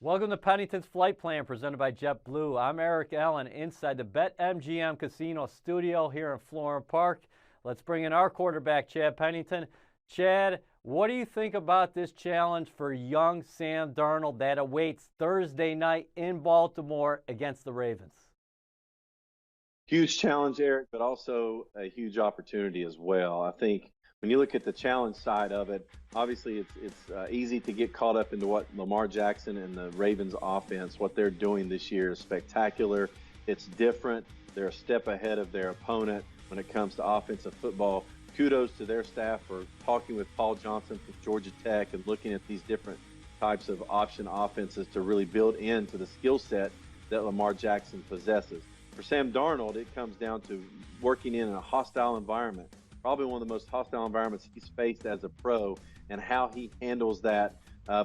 Welcome to Pennington's Flight Plan presented by JetBlue. I'm Eric Allen inside the BetMGM Casino studio here in Florham Park. Let's bring in our quarterback, Chad Pennington. Chad, what do you think about this challenge for young Sam Darnold that awaits Thursday night in Baltimore against the Ravens? Huge challenge, Eric, but also a huge opportunity as well. I think when you look at the challenge side of it, obviously it's easy to get caught up into what Lamar Jackson and the Ravens offense, what they're doing this year is spectacular. It's different. They're a step ahead of their opponent when it comes to offensive football. Kudos to their staff for talking with Paul Johnson from Georgia Tech and looking at these different types of option offenses to really build into the skill set that Lamar Jackson possesses. For Sam Darnold, it comes down to working in a hostile environment, probably one of the most hostile environments he's faced as a pro, and how he handles that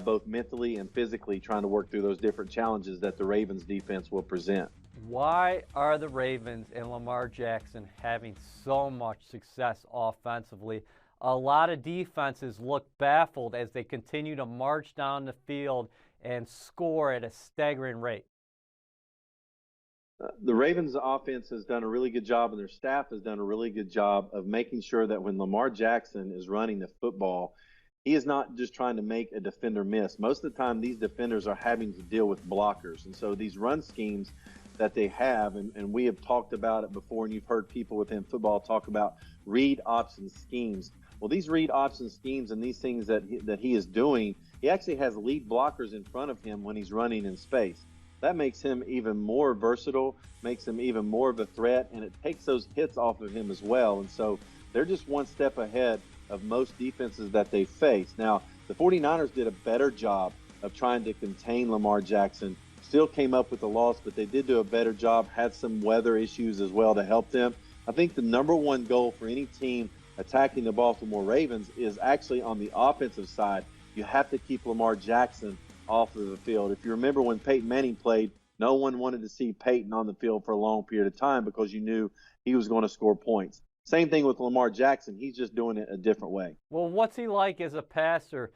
both mentally and physically, trying to work through those different challenges that the Ravens defense will present. Why are the Ravens and Lamar Jackson having so much success offensively? A lot of defenses look baffled as they continue to march down the field and score at a staggering rate. The Ravens offense has done a really good job, and their staff has done a really good job of making sure that when Lamar Jackson is running the football, he is not just trying to make a defender miss. Most of the time, these defenders are having to deal with blockers. And so these run schemes that they have, and we have talked about it before, and you've heard people within football talk about read option schemes. Well, these read option schemes and these things that he is doing, he actually has lead blockers in front of him when he's running in space. That makes him even more versatile, makes him even more of a threat, and it takes those hits off of him as well. And so they're just one step ahead of most defenses that they face. Now, the 49ers did a better job of trying to contain Lamar Jackson, still came up with the loss, but they did do a better job, had some weather issues as well to help them. I think the number one goal for any team attacking the Baltimore Ravens is actually on the offensive side. You have to keep Lamar Jackson off of the field. If you remember when Peyton Manning played, no one wanted to see Peyton on the field for a long period of time because you knew he was going to score points. Same thing with Lamar Jackson. He's just doing it a different way. Well, what's he like as a passer,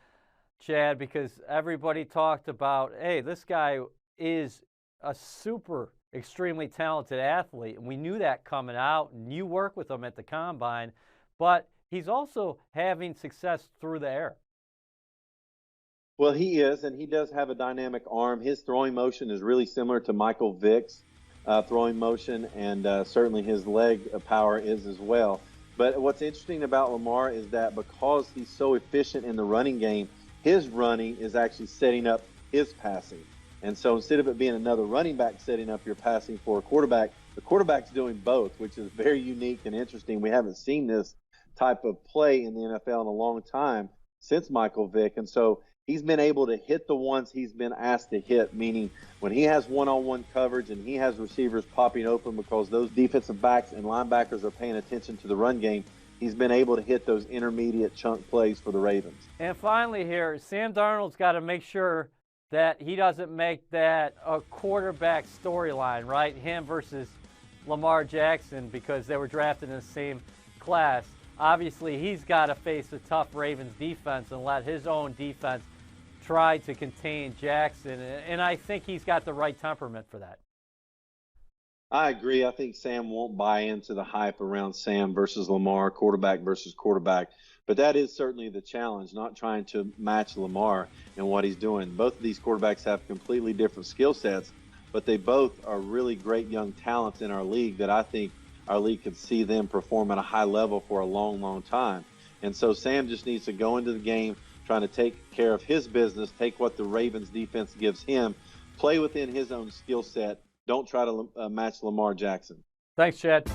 Chad? Because everybody talked about, hey, this guy is a super, extremely talented athlete. And we knew that coming out, and you work with him at the Combine. But he's also having success through the air. Well, he is, and he does have a dynamic arm. His throwing motion is really similar to Michael Vick's throwing motion, and certainly his leg power is as well. But what's interesting about Lamar is that because he's so efficient in the running game, his running is actually setting up his passing. And so instead of it being another running back setting up your passing for a quarterback, the quarterback's doing both, which is very unique and interesting. We haven't seen this type of play in the NFL in a long time since Michael Vick. And so he's been able to hit the ones he's been asked to hit, meaning when he has one-on-one coverage and he has receivers popping open because those defensive backs and linebackers are paying attention to the run game, he's been able to hit those intermediate chunk plays for the Ravens. And finally here, Sam Darnold's got to make sure that he doesn't make that a quarterback storyline, right? Him versus Lamar Jackson, because they were drafted in the same class. Obviously, he's got to face a tough Ravens defense and let his own defense try to contain Jackson. And I think he's got the right temperament for that. I agree. I think Sam won't buy into the hype around Sam versus Lamar, quarterback versus quarterback. But that is certainly the challenge, not trying to match Lamar and what he's doing. Both of these quarterbacks have completely different skill sets, but they both are really great young talents in our league that I think our league could see them perform at a high level for a long, long time. And so Sam just needs to go into the game trying to take care of his business, take what the Ravens defense gives him, play within his own skill set. Don't try to match Lamar Jackson. Thanks, Chad.